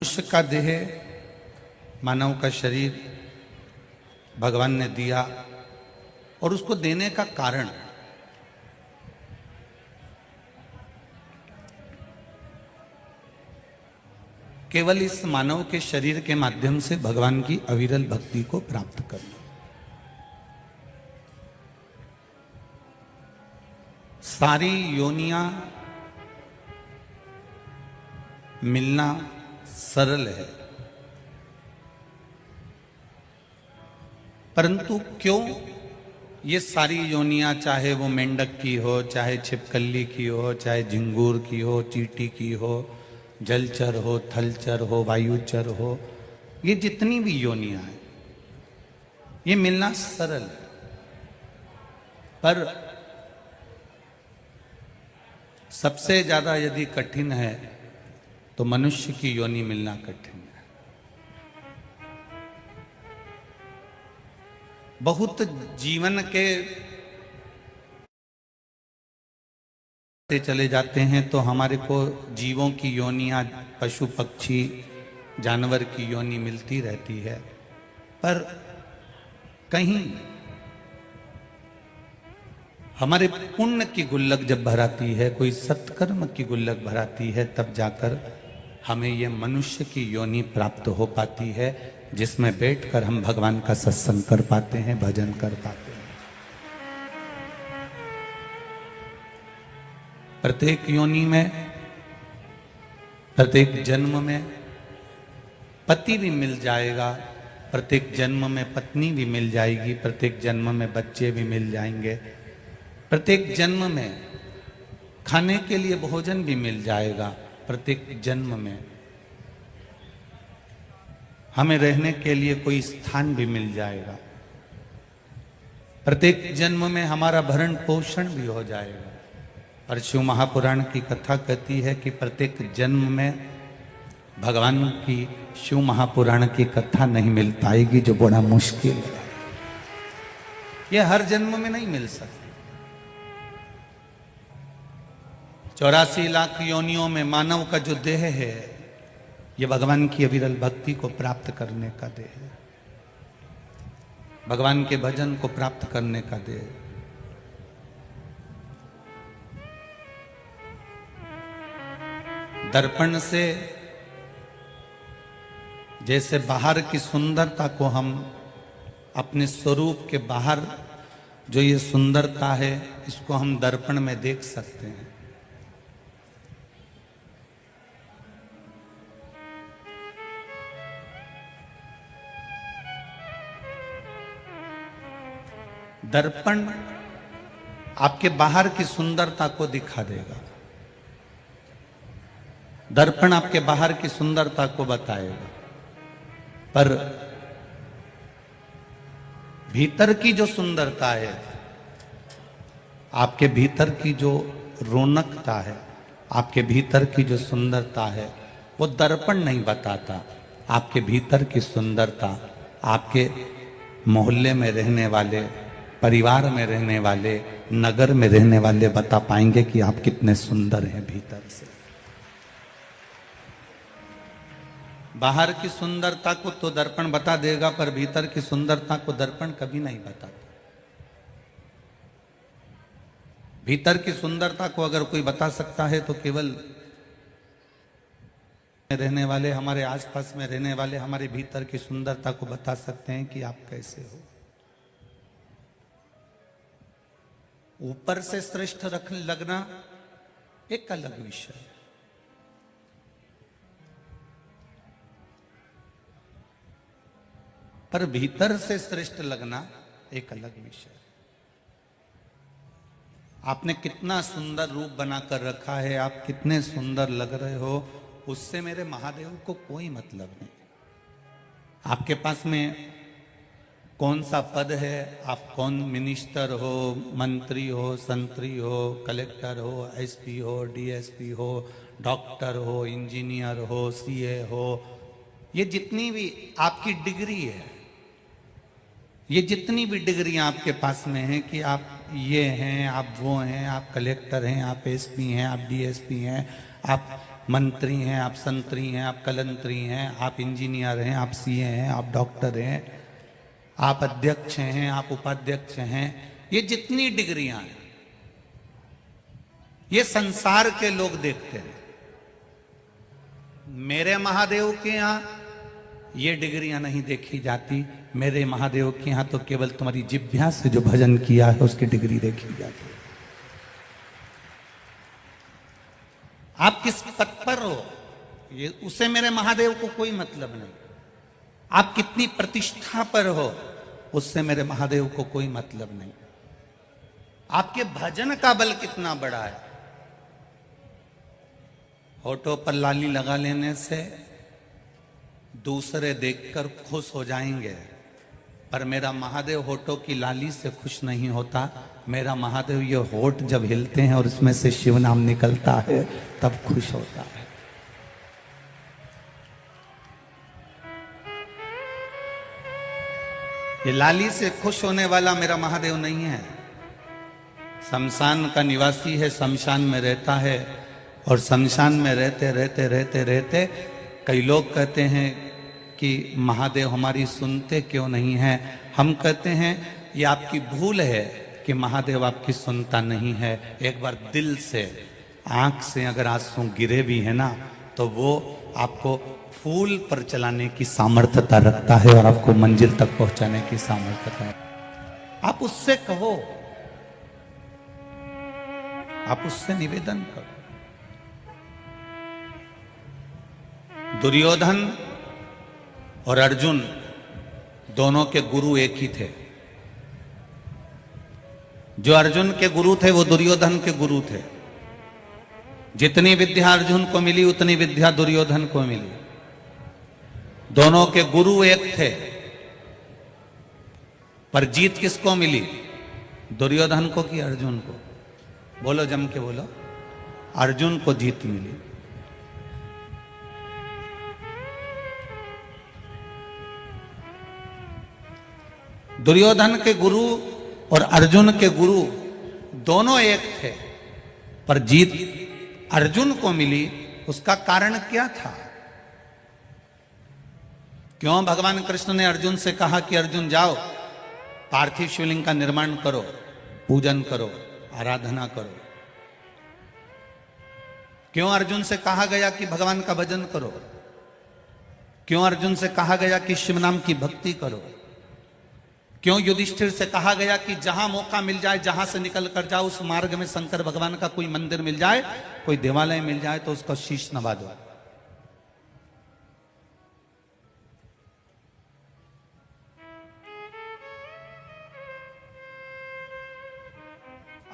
मनुष्य का देह, मानव का शरीर भगवान ने दिया और उसको देने का कारण केवल इस मानव के शरीर के माध्यम से भगवान की अविरल भक्ति को प्राप्त करना। सारी योनियां मिलना सरल है, परंतु क्यों ये सारी योनियां, चाहे वो मेंढक की हो, चाहे छिपकली की हो, चाहे झिंगूर की हो, चींटी की हो, जलचर हो, थलचर हो, वायुचर हो, ये जितनी भी योनियां हैं ये मिलना सरल है, पर सबसे ज्यादा यदि कठिन है तो मनुष्य की योनि मिलना कठिन है। बहुत जीवन के चले जाते हैं तो हमारे को जीवों की योनियां, पशु पक्षी जानवर की योनि मिलती रहती है, पर कहीं हमारे पुण्य की गुल्लक जब भराती है, कोई सत्कर्म की गुल्लक भराती है, तब जाकर हमें ये मनुष्य की योनि प्राप्त हो पाती है, जिसमें बैठकर हम भगवान का सत्संग कर पाते हैं, भजन कर पाते हैं। प्रत्येक योनि में, प्रत्येक जन्म में पति भी मिल जाएगा, प्रत्येक जन्म में पत्नी भी मिल जाएगी, प्रत्येक जन्म में बच्चे भी मिल जाएंगे, प्रत्येक जन्म में खाने के लिए भोजन भी मिल जाएगा, प्रत्येक जन्म में हमें रहने के लिए कोई स्थान भी मिल जाएगा, प्रत्येक जन्म में हमारा भरण पोषण भी हो जाएगा। और शिव महापुराण की कथा कहती है कि प्रत्येक जन्म में भगवान की, शिव महापुराण की कथा नहीं मिल पाएगी, जो बड़ा मुश्किल है। यह हर जन्म में नहीं मिल सकती। 84 लाख योनियों में मानव का जो देह है, यह भगवान की अविरल भक्ति को प्राप्त करने का देह है, भगवान के भजन को प्राप्त करने का देह है। दर्पण से जैसे बाहर की सुंदरता को हम अपने स्वरूप के बाहर जो ये सुंदरता है, इसको हम दर्पण में देख सकते हैं। दर्पण आपके बाहर की सुंदरता को दिखा देगा, दर्पण आपके बाहर की सुंदरता को बताएगा, पर भीतर की जो सुंदरता है, आपके भीतर की जो रौनकता है, आपके भीतर की जो सुंदरता है, वो दर्पण नहीं बताता। आपके भीतर की सुंदरता आपके मोहल्ले में रहने वाले, परिवार में रहने वाले, नगर में रहने वाले बता पाएंगे कि आप कितने सुंदर हैं भीतर से। बाहर की सुंदरता को तो दर्पण बता देगा, पर भीतर की सुंदरता को दर्पण कभी नहीं बताता। भीतर की सुंदरता को अगर कोई बता सकता है तो केवल रहने वाले, हमारे आसपास में रहने वाले हमारे भीतर की सुंदरता को बता सकते हैं कि आप कैसे हो। ऊपर से श्रेष्ठ रख लगना एक अलग विषय है, पर भीतर से श्रेष्ठ लगना एक अलग विषय है। आपने कितना सुंदर रूप बनाकर रखा है, आप कितने सुंदर लग रहे हो, उससे मेरे महादेव को कोई मतलब नहीं। आपके पास में कौन सा पद है, आप कौन मिनिस्टर हो, मंत्री हो, संतरी हो, कलेक्टर हो, एसपी हो, डीएसपी हो, डॉक्टर हो, इंजीनियर हो, सीए हो, ये जितनी भी आपकी डिग्री है, ये जितनी भी डिग्रियां आपके पास में हैं कि आप ये हैं, आप वो हैं, आप कलेक्टर हैं, आप एसपी हैं, आप डीएसपी हैं, आप मंत्री हैं, आप संतरी हैं, आप कलंतरी हैं, आप इंजीनियर हैं, आप सीए हैं, आप डॉक्टर हैं, आप अध्यक्ष हैं, आप उपाध्यक्ष हैं, ये जितनी डिग्रियां हैं ये संसार के लोग देखते हैं। मेरे महादेव के यहां ये डिग्रियां नहीं देखी जाती। मेरे महादेव के यहां तो केवल तुम्हारी जिभ्या से जो भजन किया है उसकी डिग्री देखी जाती है। आप किस पद पर हो ये उससे मेरे महादेव को कोई मतलब नहीं। आप कितनी प्रतिष्ठा पर हो उससे मेरे महादेव को कोई मतलब नहीं। आपके भजन का बल कितना बड़ा है। होठों पर लाली लगा लेने से दूसरे देखकर खुश हो जाएंगे, पर मेरा महादेव होठों की लाली से खुश नहीं होता। मेरा महादेव ये होठ जब हिलते हैं और इसमें से शिव नाम निकलता है तब खुश होता है। ये लाली से खुश होने वाला मेरा महादेव नहीं है। शमशान का निवासी है, शमशान में रहता है और शमशान में रहते रहते रहते रहते कई लोग कहते हैं कि महादेव हमारी सुनते क्यों नहीं है। हम कहते हैं ये आपकी भूल है कि महादेव आपकी सुनता नहीं है। एक बार दिल से आंख से अगर आंसू गिरे भी है ना तो वो आपको फूल पर चलाने की सामर्थ्यता रखता है और आपको मंजिल तक पहुंचाने की सामर्थ्यता है। आप उससे कहो, आप उससे निवेदन करो। दुर्योधन और अर्जुन दोनों के गुरु एक ही थे। जो अर्जुन के गुरु थे वो दुर्योधन के गुरु थे। जितनी विद्या अर्जुन को मिली उतनी विद्या दुर्योधन को मिली। दोनों के गुरु एक थे, पर जीत किसको मिली? दुर्योधन को कि अर्जुन को? बोलो, जम के बोलो। अर्जुन को जीत मिली। दुर्योधन के गुरु और अर्जुन के गुरु दोनों एक थे, पर जीत अर्जुन को मिली। उसका कारण क्या था? क्यों भगवान कृष्ण ने अर्जुन से कहा कि अर्जुन जाओ पार्थिव शिवलिंग का निर्माण करो, पूजन करो, आराधना करो? क्यों अर्जुन से कहा गया कि भगवान का भजन करो? क्यों अर्जुन से कहा गया कि शिव नाम की भक्ति करो? क्यों युधिष्ठिर से कहा गया कि जहां मौका मिल जाए, जहां से निकल कर जाओ, उस मार्ग में शंकर भगवान का कोई मंदिर मिल जाए, कोई देवालय मिल जाए तो उसका शीश नवा दो?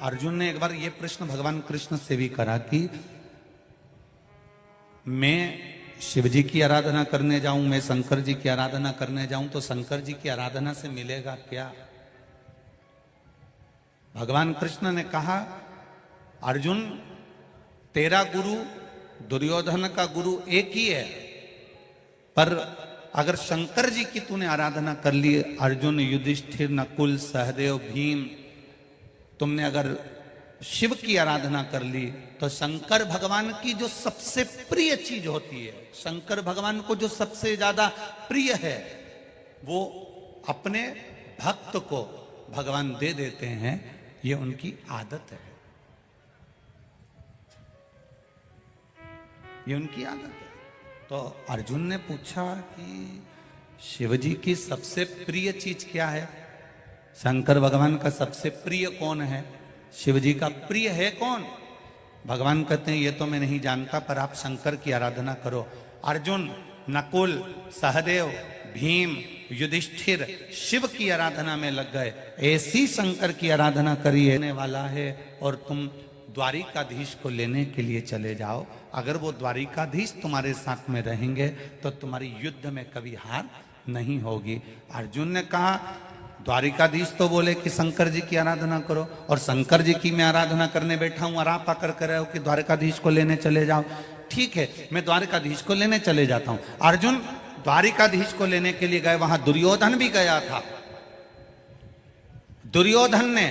अर्जुन ने एक बार यह प्रश्न भगवान कृष्ण से भी करा कि मैं शिव जी की आराधना करने जाऊं, मैं शंकर जी की आराधना करने जाऊं तो शंकर जी की आराधना से मिलेगा क्या? भगवान कृष्ण ने कहा, अर्जुन तेरा गुरु दुर्योधन का गुरु एक ही है, पर अगर शंकर जी की तूने आराधना कर ली, अर्जुन, युधिष्ठिर, नकुल, सहदेव, भीम, तुमने अगर शिव की आराधना कर ली तो शंकर भगवान की जो सबसे प्रिय चीज होती है, शंकर भगवान को जो सबसे ज्यादा प्रिय है, वो अपने भक्त को भगवान दे देते हैं। ये उनकी आदत है, ये उनकी आदत है। तो अर्जुन ने पूछा कि शिव जी की सबसे प्रिय चीज क्या है? शंकर भगवान का सबसे प्रिय कौन है? शिव जी का प्रिय है कौन? भगवान कहते हैं ये तो मैं नहीं जानता, पर आप शंकर की आराधना करो। अर्जुन, नकुल, सहदेव, भीम, युधिष्ठिर शिव की आराधना में लग गए। ऐसी शंकर की आराधना करिए वाला है और तुम द्वारिकाधीश को लेने के लिए चले जाओ। अगर वो द्वारिकाधीश तुम्हारे साथ में रहेंगे तो तुम्हारी युद्ध में कभी हार नहीं होगी। अर्जुन ने कहा, द्वारिकाधीश तो बोले कि शंकर जी की आराधना करो और शंकर जी की मैं आराधना करने बैठा हूं और आप आकर कर रहे हो कि द्वारिकाधीश को लेने चले जाओ। ठीक है, मैं द्वारिकाधीश को लेने चले जाता हूं। अर्जुन द्वारिकाधीश को लेने के लिए गए, वहां दुर्योधन भी गया था। दुर्योधन ने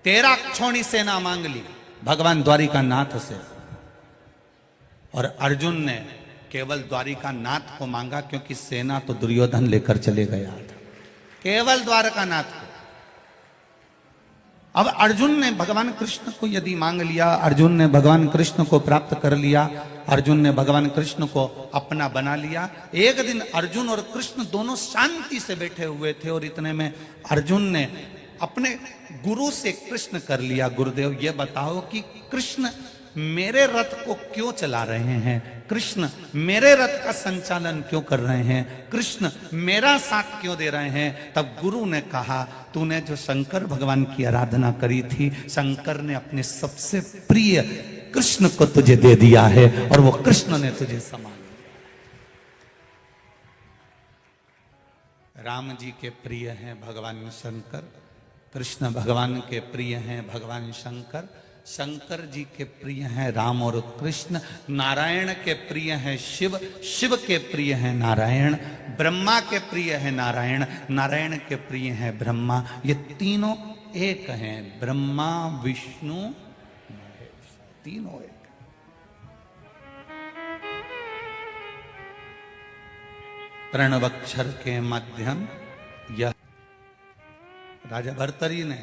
13 क्षौणी सेना मांग ली भगवान द्वारिकानाथ से। और अर्जुन ने केवल द्वारिका नाथ को मांगा, क्योंकि सेना तो दुर्योधन लेकर चले गया था, केवल द्वारका नाथ को। अब अर्जुन ने भगवान कृष्ण को यदि मांग लिया, अर्जुन ने भगवान कृष्ण को प्राप्त कर लिया, अर्जुन ने भगवान कृष्ण को अपना बना लिया। एक दिन अर्जुन और कृष्ण दोनों शांति से बैठे हुए थे और इतने में अर्जुन ने अपने गुरु से कृष्ण कर लिया, गुरुदेव ये बताओ कि कृष्ण मेरे रथ को क्यों चला रहे हैं, कृष्ण मेरे रथ का संचालन क्यों कर रहे हैं, कृष्ण मेरा साथ क्यों दे रहे हैं। तब गुरु ने कहा, तूने जो शंकर भगवान की आराधना करी थी, शंकर ने अपने सबसे प्रिय कृष्ण को तुझे दे दिया है और वो कृष्ण ने तुझे संभाल लिया। राम जी के प्रिय हैं भगवान शंकर, कृष्ण भगवान के प्रिय हैं भगवान शंकर, शंकर जी के प्रिय हैं राम और कृष्ण, नारायण के प्रिय हैं शिव, शिव के प्रिय हैं नारायण, ब्रह्मा के प्रिय हैं नारायण, नारायण के प्रिय हैं ब्रह्मा। ये तीनों एक हैं, ब्रह्मा विष्णु महेश, तीनों एक। प्रणवक्षर के माध्यम यह राजा भर्तरी ने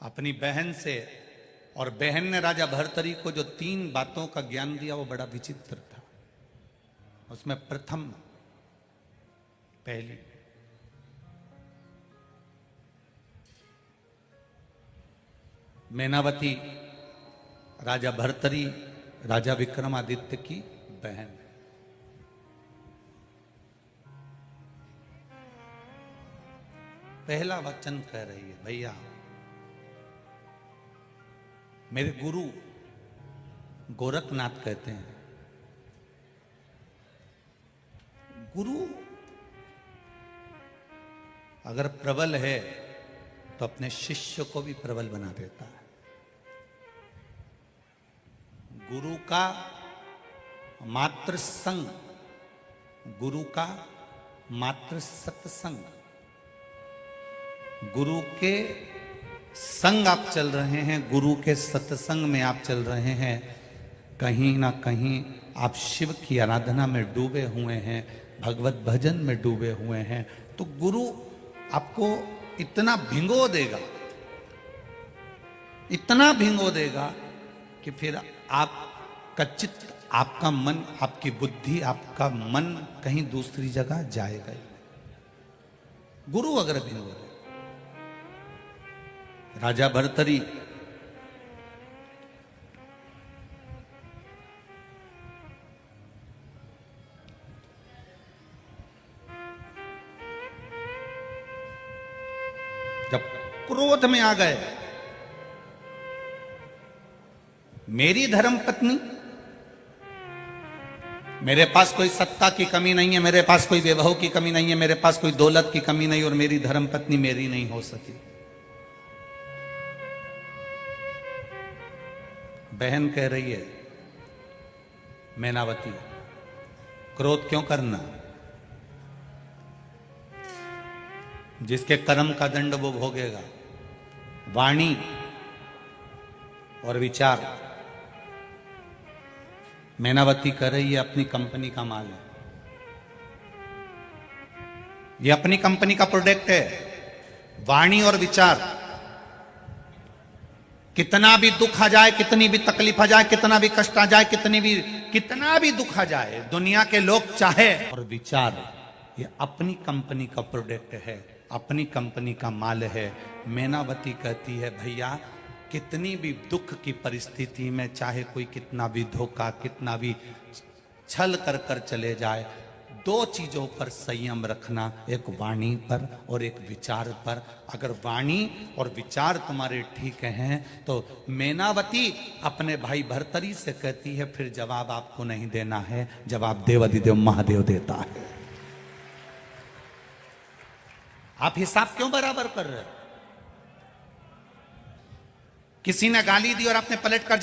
अपनी बहन से, और बहन ने राजा भर्तरी को जो 3 बातों का ज्ञान दिया वो बड़ा विचित्र था। उसमें प्रथम, पहली, मैनावती राजा भर्तरी राजा विक्रमादित्य की बहन। पहला वचन कह रही है, भैया मेरे गुरु गोरखनाथ कहते हैं, गुरु अगर प्रबल है तो अपने शिष्य को भी प्रबल बना देता है। गुरु का मात्र संग, गुरु का मात्र सत्संग, गुरु के संग आप चल रहे हैं, गुरु के सत्संग में आप चल रहे हैं, कहीं ना कहीं आप शिव की आराधना में डूबे हुए हैं, भगवत भजन में डूबे हुए हैं, तो गुरु आपको इतना भिंगो देगा, इतना भिंगो देगा कि फिर आपका चित्त, आपका मन, आपकी बुद्धि, आपका मन कहीं दूसरी जगह जाएगा ही। गुरु अगर भिंगो दे, राजा भर्तरी जब क्रोध में आ गए, मेरी धर्म पत्नी, मेरे पास कोई सत्ता की कमी नहीं है, मेरे पास कोई वैभव की कमी नहीं है, मेरे पास कोई दौलत की कमी नहीं, और मेरी धर्म पत्नी मेरी नहीं हो सकी। बहन कह रही है, मैनावती क्रोध क्यों करना, जिसके कर्म का दंड वो भोगेगा। वाणी और विचार, मैनावती कह रही है अपनी कंपनी का माल है, ये अपनी कंपनी का प्रोडक्ट है। वाणी और विचार, कितना भी दुख आ जाए, कितनी भी तकलीफ आ जाए, कितना भी कष्ट आ जाए, कितना भी दुख आ जाए, दुनिया के लोग चाहे, और विचार ये अपनी कंपनी का प्रोडक्ट है, अपनी कंपनी का माल है। मैनावती कहती है, भैया कितनी भी दुख की परिस्थिति में, चाहे कोई कितना भी धोखा, कितना भी छल कर कर चले जाए, 2 चीजों पर संयम रखना, एक वाणी पर और एक विचार पर। अगर वाणी और विचार तुम्हारे ठीक हैं तो मैनावती अपने भाई भर्तरी से कहती है, फिर जवाब आपको नहीं देना है, जवाब देवाधिदेव महादेव देता है। आप हिसाब क्यों बराबर कर रहे हो? किसी ने गाली दी और आपने पलट कर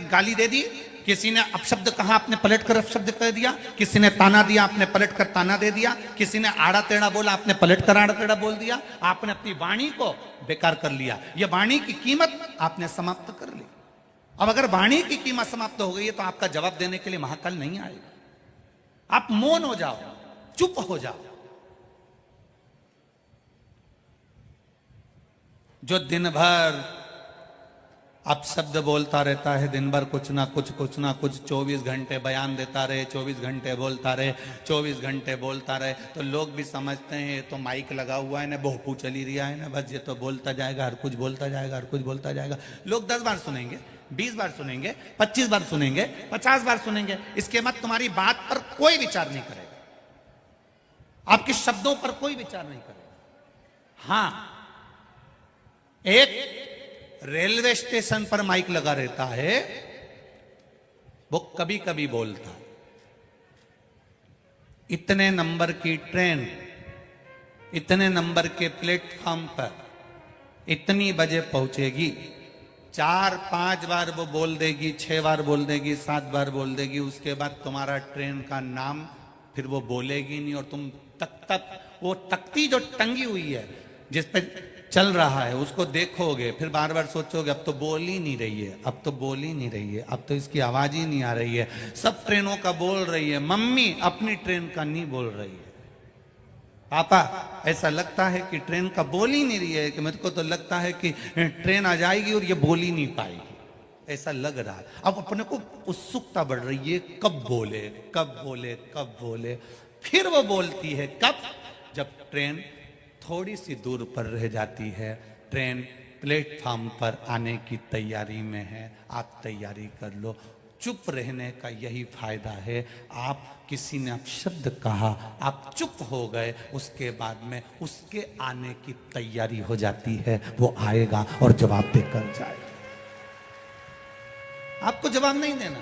गाली दे दी, किसी ने अपशब्द कहा आपने पलट कर अपशब्द कह दिया, किसी ने ताना दिया आपने पलट कर ताना दे दिया, किसी ने आड़ा टेढ़ा बोला आपने पलट कर आड़ा टेढ़ा बोल दिया। आपने अपनी वाणी को बेकार कर लिया, यह वाणी की कीमत आपने समाप्त कर ली। अब अगर वाणी की कीमत समाप्त हो गई है तो आपका जवाब देने के लिए महाकाल नहीं आएगा। आप मौन हो जाओ, चुप हो जाओ। जो दिन भर आप शब्द बोलता रहता है, दिन भर कुछ ना कुछ 24 घंटे बयान देता रहे, 24 घंटे बोलता रहे, 24 घंटे बोलता रहे, तो लोग भी समझते हैं ये तो माइक लगा हुआ है ना, भोपू चली रहा है ना, बस ये तो बोलता जाएगा, हर कुछ बोलता जाएगा, हर कुछ बोलता जाएगा। लोग 10 बार सुनेंगे, 20 बार सुनेंगे, 25 बार सुनेंगे, 50 बार सुनेंगे, इसके बाद तुम्हारी बात पर कोई विचार नहीं करेगा, आपके शब्दों पर कोई विचार नहीं करेगा। हां, एक रेलवे स्टेशन पर माइक लगा रहता है, वो कभी कभी बोलता, इतने नंबर की ट्रेन इतने नंबर के प्लेटफॉर्म पर इतनी बजे पहुंचेगी, 4-5 बार वो बोल देगी, 6 बार बोल देगी, 7 बार बोल देगी, उसके बाद तुम्हारा ट्रेन का नाम फिर वो बोलेगी नहीं, और तुम वो तख्ती जो टंगी हुई है जिस पे चल रहा है उसको देखोगे, फिर बार बार सोचोगे अब तो बोल ही नहीं रही है, अब तो बोल ही नहीं रही है, अब तो इसकी आवाज ही नहीं आ रही है, सब ट्रेनों का बोल रही है, मम्मी अपनी ट्रेन का नहीं बोल रही है। पापा ऐसा लगता है कि ट्रेन का बोल ही नहीं रही है, कि मेरे को तो लगता है कि ट्रेन आ जाएगी और ये बोल ही नहीं पाएगी, ऐसा लग रहा है। अब अपने को उत्सुकता बढ़ रही है, कब बोले कब बोले कब बोले। फिर वो बोलती है कब, जब ट्रेन थोड़ी सी दूर पर रह जाती है, ट्रेन प्लेटफॉर्म पर आने की तैयारी में है, आप तैयारी कर लो। चुप रहने का यही फायदा है। आप किसी ने शब्द कहा, आप चुप हो गए, उसके बाद में उसके आने की तैयारी हो जाती है, वो आएगा और जवाब देकर जाएगा। आपको जवाब नहीं देना।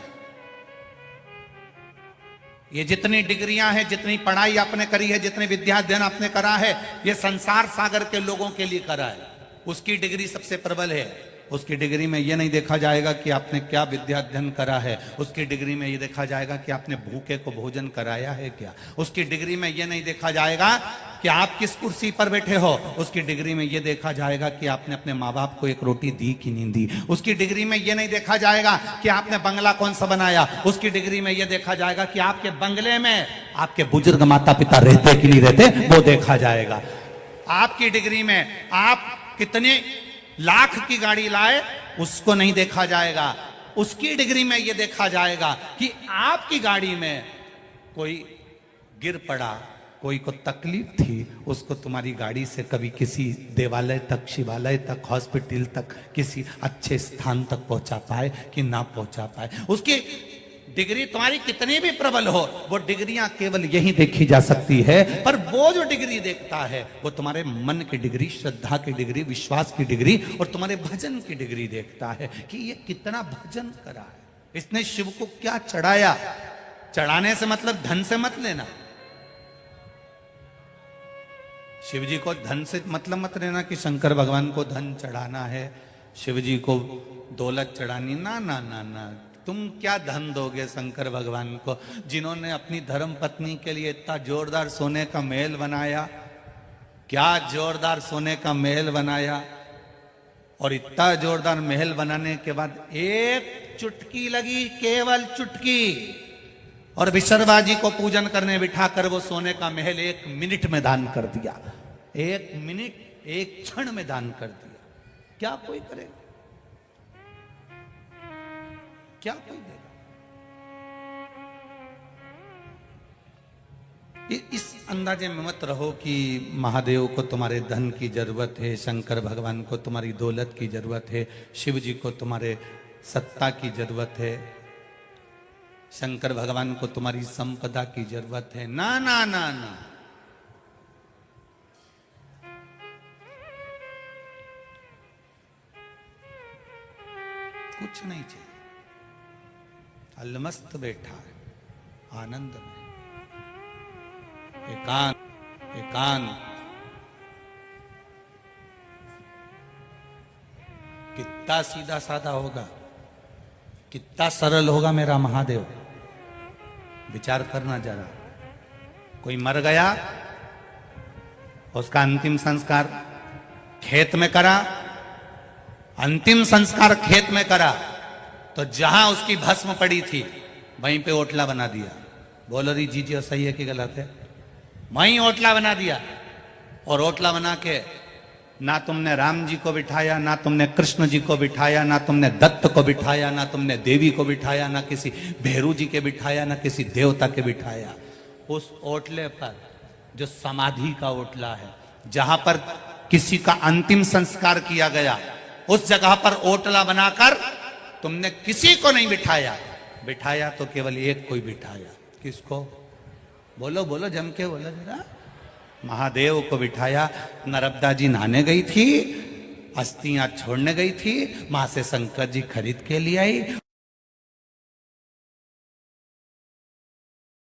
ये जितनी डिग्रियां हैं, जितनी पढ़ाई आपने करी है, जितने विद्या अध्ययन आपने करा है, ये संसार सागर के लोगों के लिए करा है। उसकी डिग्री सबसे प्रबल है। उसकी डिग्री में ये नहीं देखा जाएगा कि आपने क्या विद्या अध्ययन करा है, उसकी डिग्री में ये देखा जाएगा कि आपने भूखे को भोजन कराया है क्या। उसकी डिग्री में ये नहीं देखा जाएगा कि आप किस कुर्सी पर बैठे हो, उसकी डिग्री में ये देखा जाएगा कि आपने अपने माँ बाप को एक रोटी दी कि नहीं दी। उसकी डिग्री में ये नहीं देखा जाएगा कि आपने बंगला कौन सा बनाया, उसकी डिग्री में ये देखा जाएगा कि आपके बंगले में आपके बुजुर्ग माता पिता रहते कि नहीं रहते, वो देखा जाएगा। आपकी डिग्री में आप कितने लाख की गाड़ी लाए, उसको नहीं देखा जाएगा। उसकी डिग्री में यह देखा जाएगा कि आपकी गाड़ी में कोई गिर पड़ा, कोई को तकलीफ थी, उसको तुम्हारी गाड़ी से कभी किसी देवालय तक, शिवालय तक, हॉस्पिटल तक, किसी अच्छे स्थान तक पहुंचा पाए कि ना पहुंचा पाए। उसकी डिग्री तुम्हारी कितनी भी प्रबल हो, वो डिग्रियां केवल यही देखी जा सकती है। पर वो जो डिग्री देखता है वो तुम्हारे मन की डिग्री, श्रद्धा की डिग्री, विश्वास की डिग्री और तुम्हारे भजन की डिग्री देखता है कि ये कितना भजन करा है, इसने शिव को क्या चढ़ाया। चढ़ाने से मतलब धन से मत लेना, शिव जी को धन से मतलब मत लेना कि शंकर भगवान को धन चढ़ाना है, शिव जी को दौलत चढ़ानी, ना ना ना ना। तुम क्या धन दोगे शंकर भगवान को, जिन्होंने अपनी धर्म पत्नी के लिए इतना जोरदार सोने का महल बनाया, क्या जोरदार सोने का महल बनाया, और इतना जोरदार महल बनाने के बाद एक चुटकी लगी, केवल चुटकी, और विशर्वा जी को पूजन करने बिठाकर वो सोने का महल 1 मिनट में दान कर दिया। 1 मिनट, 1 क्षण में दान कर दिया। क्या कोई करेगा? क्या कोई देगा? इस अंदाजे में मत रहो कि महादेव को तुम्हारे धन की जरूरत है, शंकर भगवान को तुम्हारी दौलत की जरूरत है, शिव जी को तुम्हारे सत्ता की जरूरत है, शंकर भगवान को तुम्हारी संपदा की जरूरत है। ना ना ना ना, कुछ नहीं चाहिए। अलमस्त बैठा है आनंद में, एकांत एकांत। कितना सीधा साधा होगा, कितना सरल होगा मेरा महादेव, विचार करना जरा। कोई मर गया, उसका अंतिम संस्कार खेत में करा, अंतिम संस्कार खेत में करा, तो जहां उसकी भस्म पड़ी थी वहीं पे ओटला बना दिया। बोलो री जी जी सही है कि गलत है? वहीं ओटला बना दिया। और ओटला बना के ना तुमने राम जी को बिठाया, ना तुमने कृष्ण जी को बिठाया, ना तुमने दत्त को बिठाया, ना तुमने देवी को बिठाया, ना किसी भैरू जी के बिठाया, ना किसी देवता के बिठाया। उस ओटले पर जो समाधि का ओटला है, जहां पर किसी का अंतिम संस्कार किया गया, उस जगह पर ओटला बनाकर तुमने किसी को नहीं बिठाया। बिठाया तो केवल एक को ही बिठाया। किसको? बोलो बोलो, जम के बोलो जरा। महादेव को बिठाया। नर्मदा जी नहाने गई थी, अस्थियां छोड़ने गई थी, वहां से शंकर जी खरीद के लिए आई।